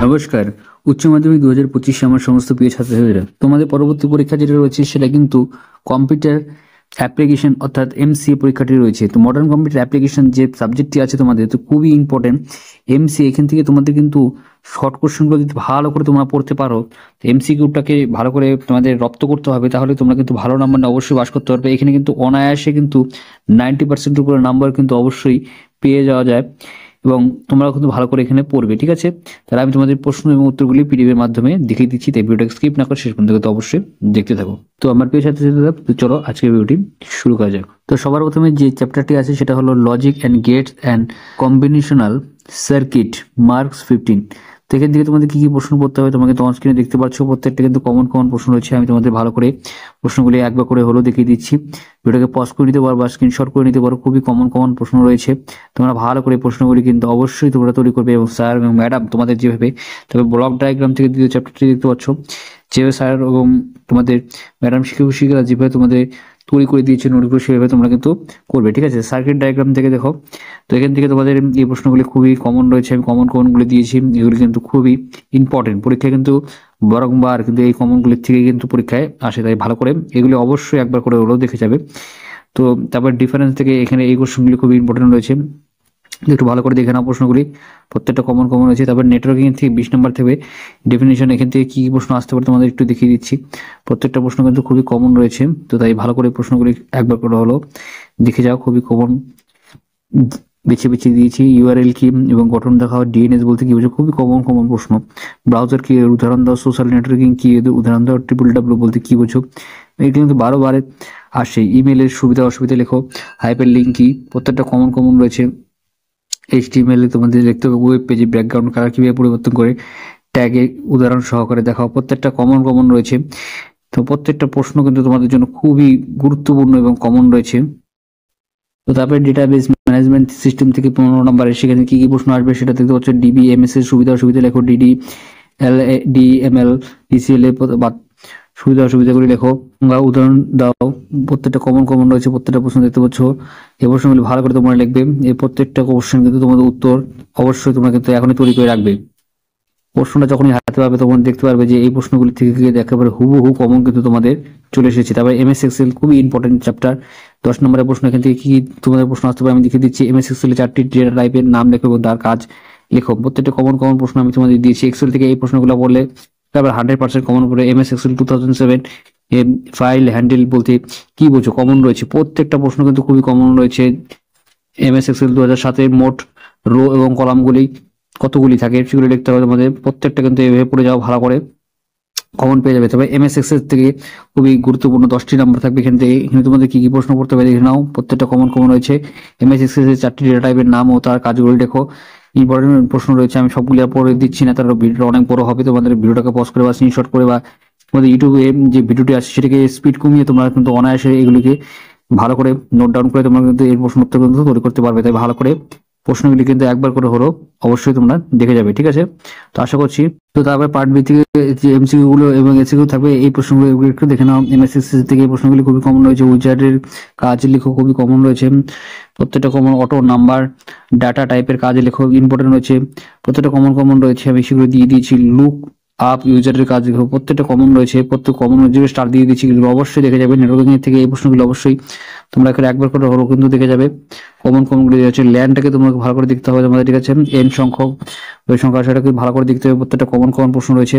নমস্কার। উচ্চ মাধ্যমিক 2025 আমার সমস্ত প্রিয় ছাত্রছাত্রীরা, তোমাদের পরবর্তী পরীক্ষা যেটা রয়েছে সেটা কিন্তু কম্পিউটার অ্যাপ্লিকেশন অর্থাৎ এমসিএ পরীক্ষাটি রয়েছে। তো মডার্ন কম্পিউটার অ্যাপ্লিকেশন যে সাবজেক্টটি আছে তোমাদের, তো খুবই ইম্পর্টেন্ট এমসিএ। এখান থেকে তোমাদের কিন্তু শর্ট কোশ্চেনগুলো যদি ভালো করে তোমরা পড়তে পারো, এমসিকিউটাকে ভালো করে তোমাদের রপ্ত করতে হবে, তাহলে তোমরা কিন্তু ভালো নাম্বার অবশ্যই পাস করতে পারবে। এখানে কিন্তু অনায়াসে কিন্তু 90% উপরে নাম্বার কিন্তু অবশ্যই পেয়ে যাওয়া যায় এবং তোমরা কিন্তু ভালো করে এখানে পড়বে, ঠিক আছে? তাহলে আমি তোমাদের প্রশ্ন এবং উত্তরগুলি পিডিএফ এর মাধ্যমে দেখিয়ে দিচ্ছি, তাই ভিডিওটা স্কিপ না করে শেষ পর্যন্ত কিন্তু অবশ্যই দেখতে থাকো। তো আমার প্রিয় ছাত্রছাত্রীরা, তো চলো আজকের ভিডিওটি শুরু করা যাক। তো সবার প্রথমে যে চ্যাপ্টারটি আছে সেটা হলো logic and gates and combinational circuit, marks 15। তো এখান থেকে তোমাদের কি কি প্রশ্ন পড়তে হবে তোমাকে তো অন স্ক্রিনে দেখতে পাচ্ছ। প্রত্যেকটা কিন্তু কমন প্রশ্ন রয়েছে। আমি তোমাদের ভালো করে প্রশ্নগুলি একবার করে হলো দেখিয়ে দিচ্ছি। ভিডিওকে পজ করে নিতে পারো বা স্ক্রিনশট করে নিতে পারো। খুবই কমন প্রশ্ন রয়েছে। তোমরা ভালো করে প্রশ্নগুলি কিন্তু অবশ্যই তোমরা তৈরি করবে এবং স্যার এবং ম্যাডাম তোমাদের যেভাবে, তবে ব্লক ডায়াগ্রাম থেকে দ্বিতীয় চ্যাপ্টারটি দেখতে পাচ্ছ, যেভাবে স্যার এবং তোমাদের ম্যাডাম শিক্ষিকা যেভাবে তোমাদের তৈরি করে দিয়েছে নোটগুলো, সেভাবে তোমরা কিন্তু করবে, ঠিক আছে? সার্কিট ডায়াগ্রাম থেকে দেখো। তো এখান থেকে তোমাদের এই প্রশ্নগুলি খুবই কমন রয়েছে। আমি কমনগুলি দিয়েছি, এগুলি কিন্তু খুবই ইম্পর্টেন্ট। পরীক্ষায় কিন্তু বারংবার কিন্তু এই কমনগুলির থেকে কিন্তু পরীক্ষায় আসে, তাই ভালো করে এগুলি অবশ্যই একবার করে হলেও দেখে যাবে। তো তারপর ডিফারেন্স থেকে এখানে এই কোশ্চেনগুলি খুবই ইম্পর্টেন্ট রয়েছে, একটু ভালো করে দেখে নাও প্রশ্নগুলি। প্রত্যেকটা কমন রয়েছে। তারপর নেটওয়ার্কিং থেকে 20 নম্বর থেকে ডেফিনেশন, এখান থেকে কি প্রশ্ন আসতে পারে তোমাদের একটু দেখিয়ে দিচ্ছি। প্রত্যেকটা প্রশ্ন কিন্তু খুবই কমন রয়েছে, তো তাই ভালো করে প্রশ্নগুলি একবার করে হলো দেখে যাও। খুবই কমন বেছে দিয়েছি। ইউআরএল কি এবং গঠন দেখাও। ডিএনএস বলতে কি বোঝো, খুবই কমন প্রশ্ন। ব্রাউজার কি এর উদাহরণ দাও। সোশ্যাল নেটওয়ার্কিং কি এর উদাহরণ দাও। WWW বলতে কি বোঝো, এটা কিন্তু বারে আসে। ইমেলের সুবিধা অসুবিধা লেখো। হাইপার লিঙ্ক কি, প্রত্যেকটা কমন রয়েছে। HTML এ তোমাদের লিখতে হবে ওয়েব পেজে ব্যাকগ্রাউন্ড কালার কিভাবে পরিবর্তন করে ট্যাগে উদাহরণ সহকারে দেখাও। প্রত্যেকটা কমন রয়েছে। তো প্রত্যেকটা প্রশ্ন কিন্তু তোমাদের জন্য খুবই গুরুত্বপূর্ণ এবং কমন রয়েছে। তো তারপরে ডেটাবেস ম্যানেজমেন্ট সিস্টেম থেকে 15 নম্বরে সেখানে কি কি প্রশ্ন আসবে সেটা দেখতে পাচ্ছ। DBMS এর সুবিধা অসুবিধা লেখো। DML DCL এর সুবিধা অসুবিধাগুলি লেখো বা উদাহরণ দাও। প্রত্যেকটা কমন রয়েছে। প্রত্যেকটা প্রশ্ন দেখতে পাচ্ছ। এই প্রশ্নগুলি ভালো করে তোমরা লিখবে। এই প্রত্যেকটা কোশ্চেন কিন্তু তোমাদের উত্তর অবশ্যই তোমরা কিন্তু এখনই তৈরি করে রাখবে। প্রশ্নটা যখনই হাতে পাবে তখন দেখতে পারবে যে এই প্রশ্নগুলি থেকে একেবারে হুবহু কমন কিন্তু তোমাদের চলে এসেছে। তারপরে MS এক্সেল খুবই ইম্পর্টেন্ট চ্যাপ্টার। 10 নম্বরের প্রশ্ন, এখান থেকে কি তোমাদের প্রশ্ন আসতে পারে আমি দেখিয়ে দিচ্ছি। MS এক্সেল 4টি ডেটা টাইপের নাম লেখো এবং তার কাজ লেখো। প্রত্যেকটা কমন প্রশ্ন আমি তোমাদের দিয়েছি। এক্সেল থেকে এই প্রশ্নগুলো পড়লে তারপর 100% কমন করে। MS এক্সেল 2007 ফাইল হ্যান্ডেল বলতে কি বোঝো, কমন রয়েছে। প্রত্যেকটা প্রশ্ন কিন্তু খুবই কমন রয়েছে। MS এক্সেল 2007 মোট রো এবং কলামগুলি কতগুলি থাকে সেগুলো লিখতে হবে তোমাদের। প্রত্যেকটা কিন্তু এভাবে পড়ে যাও, ভালো করে কমন পেয়ে যাবে। তবে MS এক্সেল থেকে খুবই গুরুত্বপূর্ণ 10টি নাম্বার থাকবে এখান থেকে। এখানে তোমাদের কি কি প্রশ্ন পড়তে হবে দেখে নাও। প্রত্যেকটা কমন রয়েছে। MS এক্সেল 4টি ডেটা টাইপের নাম ও তার কাজগুলি দেখো। ইম্পর্টেন্ট প্রশ্ন রয়েছে, আমি সবগুলি আর পড়ে দিচ্ছি না, তার ভিডিওটা অনেক বড় হবে। তোমাদের ভিডিওটাকে পজ করে বা স্ক্রিনশট করে বা তোমাদের ইউটিউবে যে ভিডিওটি আছে সেটাকে স্পিড কমিয়ে তোমরা কিন্তু অনায়াসে এগুলিকে ভালো করে নোট ডাউন করে তোমরা কিন্তু এই প্রশ্ন উত্তর কিন্তু তৈরি করতে পারবে। তাই ভালো করে প্রশ্নগুলি কিন্তু একবার করে হলো অবশ্যই তোমরা দেখে যাবে, ঠিক আছে? তো আশা করছি। তো তারপরে পার্ট বি থেকে যে MCQ গুলো এবং SQ থাকবে, এই প্রশ্নগুলো একটু দেখে নাও। MS থেকে এই প্রশ্নগুলি খুবই কমন রয়েছে। উইজার্ডের কাজ লিখো, খুবই কমন রয়েছে। প্রত্যেকটা কমন। অটো নাম্বার ডাটা টাইপের কাজ লেখো, ইম্পর্টেন্ট রয়েছে। প্রত্যেকটা কমন রয়েছে, আমি সেগুলো দিয়ে দিয়েছি। লুক আপ ইউজারের কাজ লিখো, প্রত্যেকটা কমন রয়েছে। প্রত্যেক কমন যে স্টার দিয়ে দিচ্ছি, এগুলো অবশ্যই দেখে যাবে। নেটওয়ার্কিং থেকে এই প্রশ্নগুলো অবশ্যই তোমরা এখানে একবার করে হলো কিন্তু দেখে যাবে। কমনগুলো হচ্ছে ল্যান্ডটাকে তোমাকে ভালো করে দেখতে হবে তোমাদের, ঠিক আছে? এন সংখ্যক ওই সংখ্যা সেটাকে ভালো করে দেখতে হবে। প্রত্যেকটা কমন প্রশ্ন রয়েছে।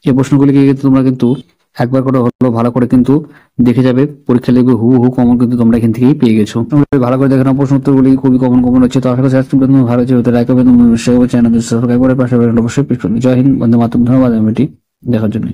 এই প্রশ্নগুলিকে কিন্তু তোমরা কিন্তু একবার করে হলো ভালো করে কিন্তু দেখে যাবে। পরীক্ষা লিখবে হু কমন কিন্তু তোমরা এখান থেকেই পেয়ে গেছো। ভালো করে দেখে নাও। প্রশ্ন উত্তরগুলি খুবই কমন হচ্ছে। তো আশা করছি আজকে ভালো হচ্ছে। লাইক করবে, চ্যানেল সাবস্ক্রাইব করে পাশে অবশ্যই। জয় হিন্দ, বন্দে মাতরম। ধন্যবাদ ভিডিওটি দেখার জন্য।